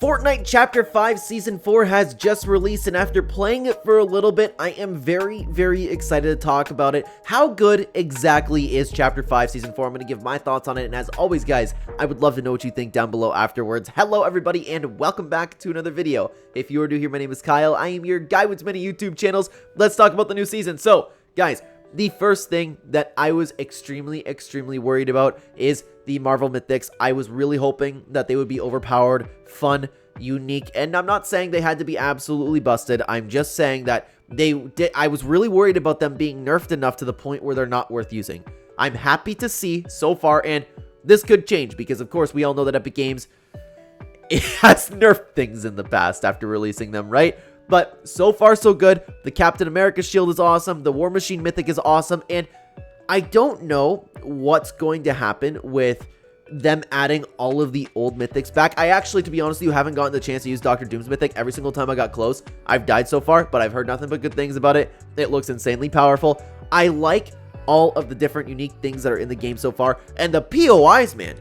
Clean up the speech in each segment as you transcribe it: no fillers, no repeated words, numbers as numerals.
Fortnite Chapter 5 Season 4 has just released, and after playing it for a little bit, I am very excited to talk about it. How good exactly is Chapter 5 Season 4? I'm going to give my thoughts on it, and as always, guys, I would love to know what you think down below afterwards. Hello, everybody, and welcome back to another video. If you are new here, my name is Kyle. I am your guy with many YouTube channels. Let's talk about the new season. So, guys, the first thing that I was extremely worried about is the Marvel Mythics. I was really hoping that they would be overpowered, fun, unique, and I'm not saying they had to be absolutely busted. I'm just saying that I was really worried about them being nerfed enough to the point where they're not worth using. I'm happy to see so far, and this could change because, of course, we all know that Epic Games has nerfed things in the past after releasing them, right? But so far, so good. The Captain America shield is awesome. The War Machine Mythic is awesome. And I don't know what's going to happen with them adding all of the old Mythics back. I actually, to be honest with you, haven't gotten the chance to use Dr. Doom's Mythic. Every single time I got close, I've died so far, but I've heard nothing but good things about it. It looks insanely powerful. I like all of the different unique things that are in the game so far. And the POIs, man.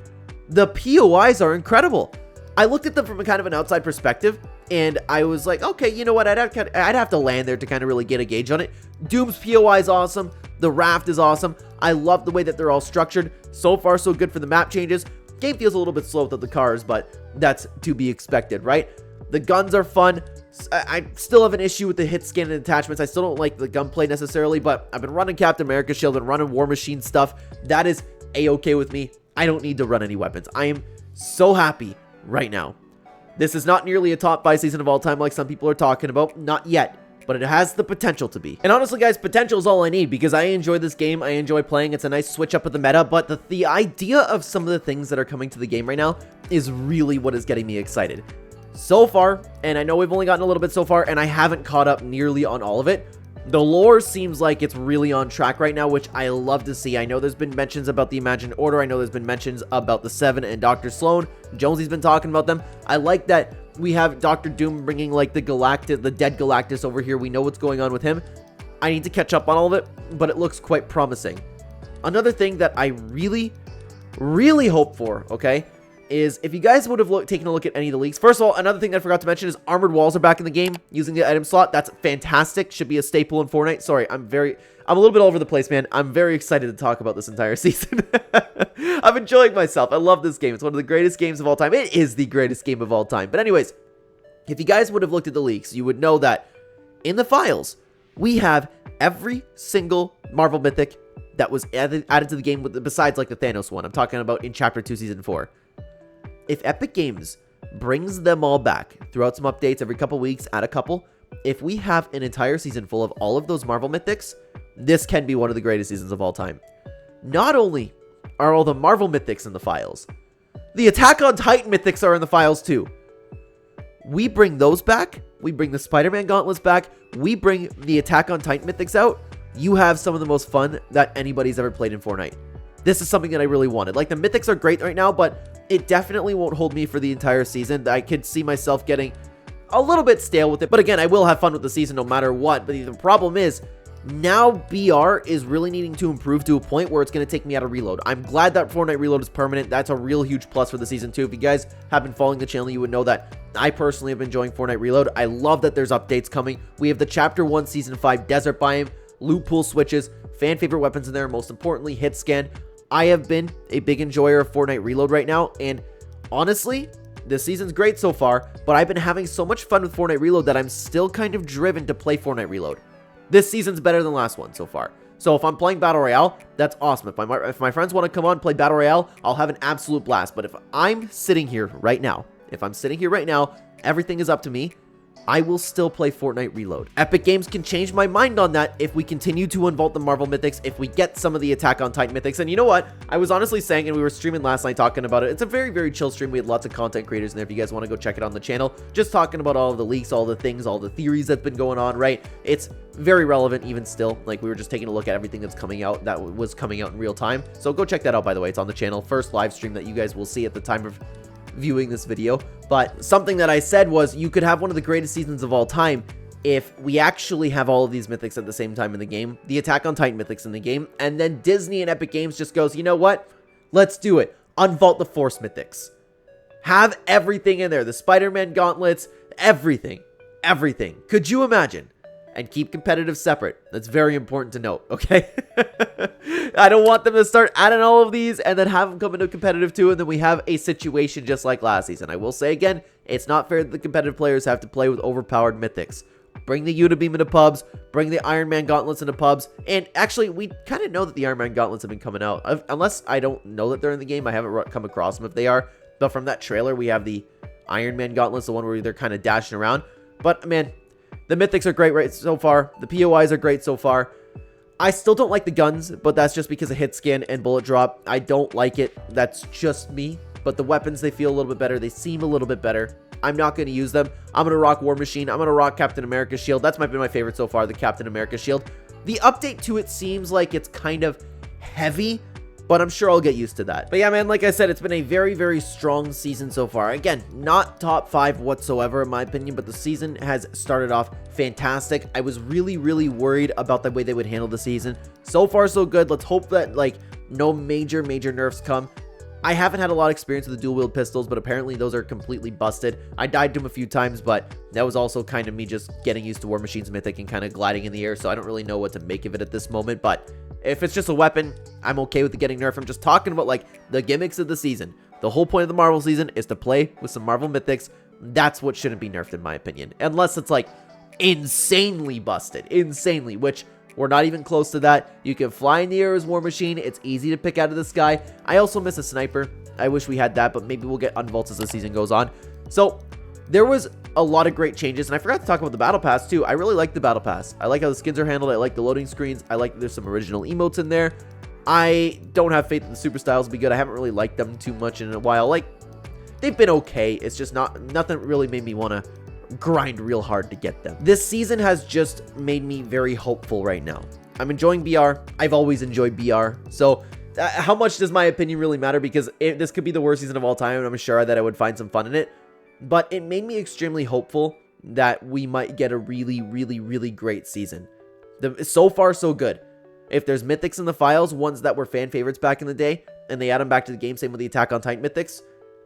The POIs are incredible. I looked at them from a kind of an outside perspective, and I was like, okay, you know what? I'd have to land there to kind of really get a gauge on it. Doom's POI is awesome. The raft is awesome. I love the way that they're all structured. So far, so good for the map changes. Game feels a little bit slow without the cars, but that's to be expected, right? The guns are fun. I still have an issue with the hit scan and attachments. I still don't like the gunplay necessarily, but I've been running Captain America shield and running War Machine stuff. That is a-okay with me. I don't need to run any weapons. I am so happy right now. This is not nearly a top 5 season of all time like some people are talking about. Not yet, but it has the potential to be. And honestly, guys, potential is all I need because I enjoy this game. I enjoy playing. It's a nice switch up of the meta, but the idea of some of the things that are coming to the game right now is really what is getting me excited. So far, and I know we've only gotten a little bit so far, and I haven't caught up nearly on all of it. The lore seems like it's really on track right now, which I love to see. I know there's been mentions about the Imagined Order. I know there's been mentions about the Seven and Dr. Sloan. Jonesy's been talking about them. I like that we have Dr. Doom bringing like the dead Galactus over here. We know what's going on with him. I need to catch up on all of it, but it looks quite promising. Another thing that I really hope for, okay, is if you guys would have taken a look at any of the leaks. First of all, another thing that I forgot to mention is armored walls are back in the game using the item slot. That's fantastic. Should be a staple in Fortnite. Sorry, I'm a little bit all over the place, man. I'm very excited to talk about this entire season. I'm enjoying myself. I love this game. It's one of the greatest games of all time. It is the greatest game of all time. But anyways, if you guys would have looked at the leaks, you would know that in the files, we have every single Marvel Mythic that was added to the game besides like the Thanos one. I'm talking about in Chapter 2, Season 4. If Epic Games brings them all back throughout some updates every couple weeks, add a couple, if we have an entire season full of all of those Marvel Mythics, this can be one of the greatest seasons of all time. Not only are all the Marvel Mythics in the files, the Attack on Titan Mythics are in the files too. We bring those back, we bring the Spider-Man Gauntlets back, we bring the Attack on Titan Mythics out, you have some of the most fun that anybody's ever played in Fortnite. This is something that I really wanted. Like, the Mythics are great right now, but it definitely won't hold me for the entire season. I could see myself getting a little bit stale with it. But again, I will have fun with the season no matter what. But the problem is, now BR is really needing to improve to a point where it's going to take me out of Reload. I'm glad that Fortnite Reload is permanent. That's a real huge plus for the season too. If you guys have been following the channel, you would know that I personally have been enjoying Fortnite Reload. I love that there's updates coming. We have the Chapter 1 Season 5 Desert Biome, loot pool switches, fan favorite weapons in there, most importantly, hit scan. I have been a big enjoyer of Fortnite Reload right now, and honestly, this season's great so far, but I've been having so much fun with Fortnite Reload that I'm still kind of driven to play Fortnite Reload. This season's better than the last one so far. So if I'm playing Battle Royale, that's awesome. If my friends want to come on and play Battle Royale, I'll have an absolute blast. But if I'm sitting here right now, everything is up to me. I will still play Fortnite Reload. Epic Games can change my mind on that if we continue to unvault the Marvel Mythics, if we get some of the Attack on Titan Mythics. And you know what? I was honestly saying, and we were streaming last night talking about it. It's a very chill stream. We had lots of content creators in there if you guys want to go check it on the channel. Just talking about all of the leaks, all the things, all the theories that's been going on, right? It's very relevant even still. Like, we were just taking a look at everything that's coming out, that was coming out in real time. So go check that out, by the way. It's on the channel. First live stream that you guys will see at the time of viewing this video. But something that I said was you could have one of the greatest seasons of all time if we actually have all of these mythics at the same time in the game, the Attack on Titan mythics in the game, and then Disney and Epic Games just goes, you know what, let's do it, unvault the Force mythics. Have everything in there. The Spider-Man gauntlets, everything. Everything. Could you imagine? And keep competitive separate. That's very important to note, okay? I don't want them to start adding all of these and then have them come into competitive too, and then we have a situation just like last season. I will say again, it's not fair that the competitive players have to play with overpowered mythics. Bring the Unibeam into pubs, bring the Iron Man gauntlets into pubs, and actually, we kind of know that the Iron Man gauntlets have been coming out. Unless I don't know that they're in the game, I haven't come across them if they are. But from that trailer, we have the Iron Man gauntlets, the one where they're kind of dashing around. But, man, the mythics are great right so far. The POIs are great so far. I still don't like the guns, but that's just because of hit scan and bullet drop. I don't like it. That's just me. But the weapons, they feel a little bit better. They seem a little bit better. I'm not going to use them. I'm going to rock War Machine. I'm going to rock Captain America's shield. That's might be my favorite so far, the Captain America shield. The update to it seems like it's kind of heavy, but I'm sure I'll get used to that. But yeah, man, like I said, it's been a very, very strong season so far. Again, not top 5 whatsoever in my opinion, but the season has started off fantastic. I was really, really worried about the way they would handle the season. So far, so good. Let's hope that, like, no major nerfs come. I haven't had a lot of experience with the dual wield pistols, but apparently those are completely busted. I died to them a few times, but that was also kind of me just getting used to War Machine's mythic and kind of gliding in the air, so I don't really know what to make of it at this moment. But if it's just a weapon, I'm okay with it getting nerfed. I'm just talking about, like, the gimmicks of the season. The whole point of the Marvel season is to play with some Marvel mythics. That's what shouldn't be nerfed in my opinion, unless it's, like, insanely busted. Insanely, which we're not even close to that. You can fly in the air as War Machine. It's easy to pick out of the sky. I also miss a sniper. I wish we had that, but maybe we'll get unvaults as the season goes on. So there was a lot of great changes, and I forgot to talk about the battle pass too. I really like the battle pass. I like how the skins are handled. I like the loading screens. I like that there's some original emotes in there. I don't have faith that the super styles will be good. I haven't really liked them too much in a while. Like, they've been okay. It's just nothing really made me want to grind real hard to get them. This season has just made me very hopeful right now. I'm enjoying BR. I've always enjoyed BR. So how much does my opinion really matter? Because this could be the worst season of all time, and I'm sure that I would find some fun in it. But it made me extremely hopeful that we might get a really, really, really great season. So far, so good. If there's mythics in the files, ones that were fan favorites back in the day, and they add them back to the game, same with the Attack on Titan mythics,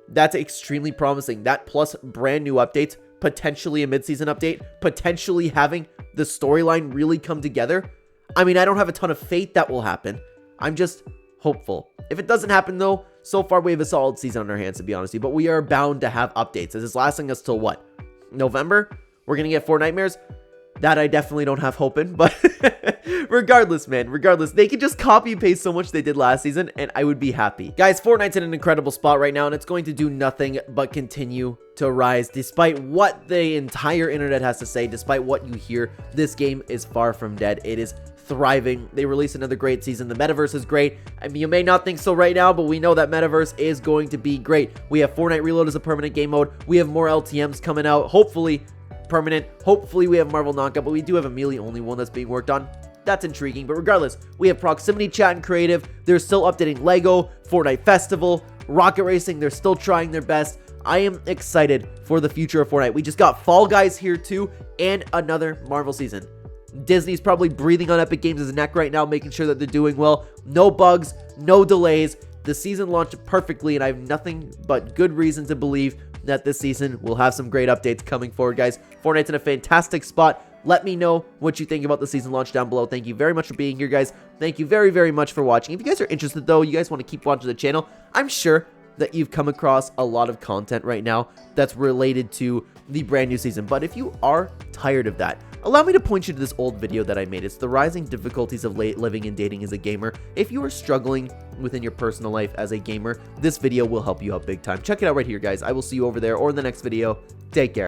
that's extremely promising. That plus brand new updates, potentially a mid-season update, potentially having the storyline really come together. I mean, I don't have a ton of faith that will happen. I'm just hopeful. If it doesn't happen, though, so far we have a solid season on our hands, to be honest with you, but we are bound to have updates. This is lasting us till what? November? We're going to get 4 Nightmares? That I definitely don't have hope in, but regardless, man, regardless, they could just copy and paste so much they did last season, and I would be happy. Guys, Fortnite's in an incredible spot right now, and it's going to do nothing but continue to rise. Despite what the entire internet has to say, despite what you hear, this game is far from dead. It is thriving. They released another great season. The metaverse is great. I mean, you may not think so right now, but we know that metaverse is going to be great. We have Fortnite Reload as a permanent game mode. We have more LTMs coming out, hopefully permanent. Hopefully we have Marvel Knockout, but we do have a melee only one that's being worked on. That's intriguing, but regardless, we have proximity chat and creative. They're still updating Lego, Fortnite Festival, Rocket Racing. They're still trying their best. I am excited for the future of Fortnite. We just got Fall Guys here too, and another Marvel season. Disney's probably breathing on Epic Games' neck right now, making sure that they're doing well. No bugs, no delays. The season launched perfectly, and I have nothing but good reason to believe that this season will have some great updates coming forward, guys. Fortnite's in a fantastic spot. Let me know what you think about the season launch down below. Thank you very much for being here, guys. Thank you very, very much for watching. If you guys are interested, though, you guys want to keep watching the channel, I'm sure that you've come across a lot of content right now that's related to the brand new season. But if you are tired of that, allow me to point you to this old video that I made. It's the rising difficulties of living and dating as a gamer. If you are struggling within your personal life as a gamer, this video will help you out big time. Check it out right here, guys. I will see you over there or in the next video. Take care.